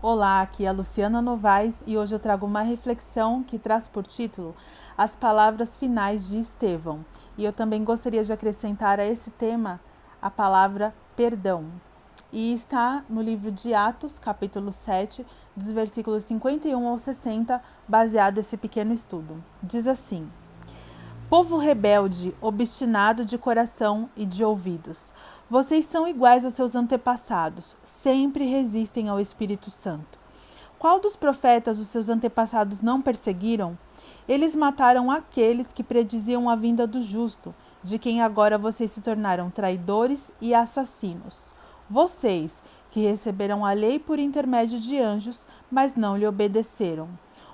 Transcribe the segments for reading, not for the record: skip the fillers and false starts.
Olá, aqui é a Luciana Novaes e hoje eu trago uma reflexão que traz por título As Palavras Finais de Estevão. E eu também gostaria de acrescentar a esse tema a palavra perdão. E está no livro de Atos, capítulo 7, dos versículos 51 ao 60, baseado nesse pequeno estudo. Diz assim: Povo rebelde, obstinado de coração e de ouvidos, vocês são iguais aos seus antepassados, sempre resistem ao Espírito Santo. Qual dos profetas os seus antepassados não perseguiram? Eles mataram aqueles que prediziam a vinda do justo, de quem agora vocês se tornaram traidores e assassinos. Vocês, que receberam a lei por intermédio de anjos, mas não lhe obedeceram.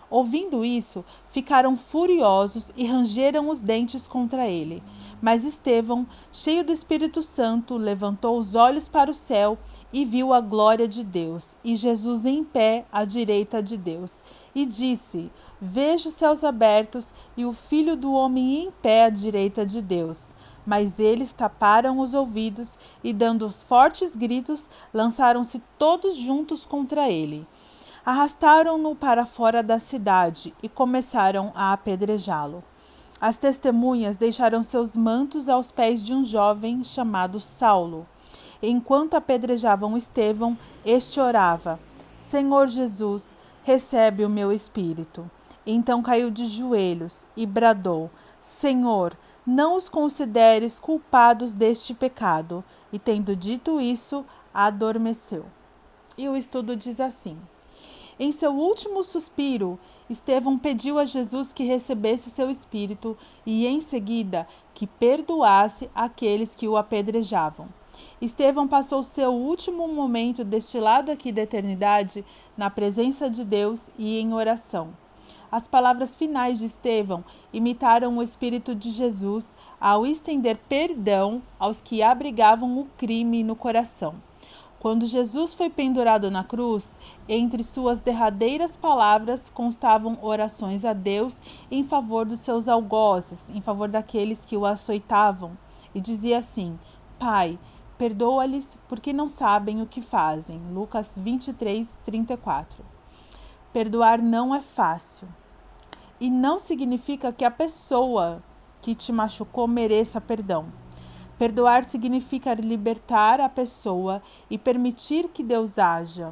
Ouvindo isso, ficaram furiosos e rangeram os dentes contra ele. Mas Estevão, cheio do Espírito Santo, levantou os olhos para o céu e viu a glória de Deus, e Jesus em pé à direita de Deus. E disse: Vejo os céus abertos e o Filho do Homem em pé à direita de Deus. Mas eles taparam os ouvidos e, dando os fortes gritos, lançaram-se todos juntos contra ele. Arrastaram-no para fora da cidade e começaram a apedrejá-lo. As testemunhas deixaram seus mantos aos pés de um jovem chamado Saulo. Enquanto apedrejavam Estevão, este orava: Senhor Jesus, recebe o meu espírito. Então caiu de joelhos e bradou: Senhor, não os consideres culpados deste pecado. E tendo dito isso, adormeceu. E o estudo diz assim: Em seu último suspiro, Estevão pediu a Jesus que recebesse seu espírito e, em seguida, que perdoasse aqueles que o apedrejavam. Estevão passou seu último momento deste lado aqui da eternidade na presença de Deus e em oração. As palavras finais de Estevão imitaram o Espírito de Jesus ao estender perdão aos que abrigavam o crime no coração. Quando Jesus foi pendurado na cruz, entre suas derradeiras palavras constavam orações a Deus em favor dos seus algozes, em favor daqueles que o açoitavam, e dizia assim: Pai, perdoa-lhes porque não sabem o que fazem. Lucas 23:34. Perdoar não é fácil. E não significa que a pessoa que te machucou mereça perdão. Perdoar significa libertar a pessoa e permitir que Deus haja.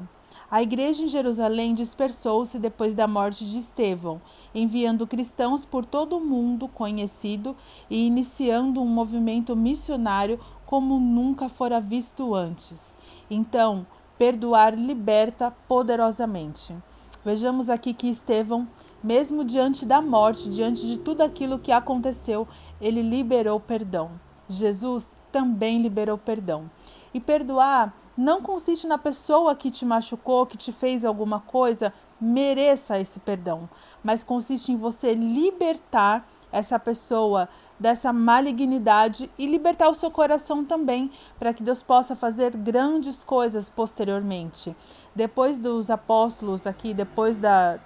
A igreja em Jerusalém dispersou-se depois da morte de Estevão, enviando cristãos por todo o mundo conhecido e iniciando um movimento missionário como nunca fora visto antes. Então, perdoar liberta poderosamente. Vejamos aqui que Estevão, mesmo diante da morte, diante de tudo aquilo que aconteceu, ele liberou perdão. Jesus também liberou perdão. E perdoar não consiste na pessoa que te machucou, que te fez alguma coisa, mereça esse perdão, mas consiste em você libertar essa pessoa dessa malignidade e libertar o seu coração também, para que Deus possa fazer grandes coisas posteriormente. Depois dos apóstolos aqui, depois da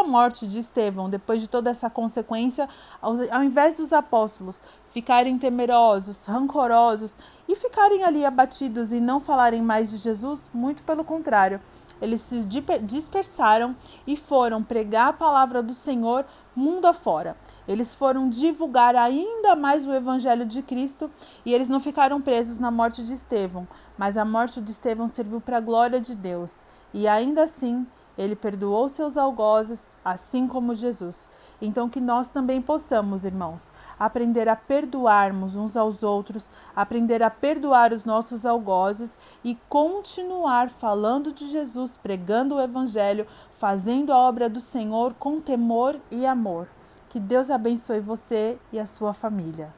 morte de Estevão, depois de toda essa consequência, ao invés dos apóstolos ficarem temerosos, rancorosos e ficarem ali abatidos e não falarem mais de Jesus, muito pelo contrário, eles se dispersaram e foram pregar a palavra do Senhor mundo afora. Eles foram divulgar ainda mais o evangelho de Cristo e eles não ficaram presos na morte de Estevão, mas a morte de Estevão serviu para a glória de Deus. E ainda assim, ele perdoou seus algozes, assim como Jesus. Então que nós também possamos, irmãos, aprender a perdoarmos uns aos outros, aprender a perdoar os nossos algozes e continuar falando de Jesus, pregando o Evangelho, fazendo a obra do Senhor com temor e amor. Que Deus abençoe você e a sua família.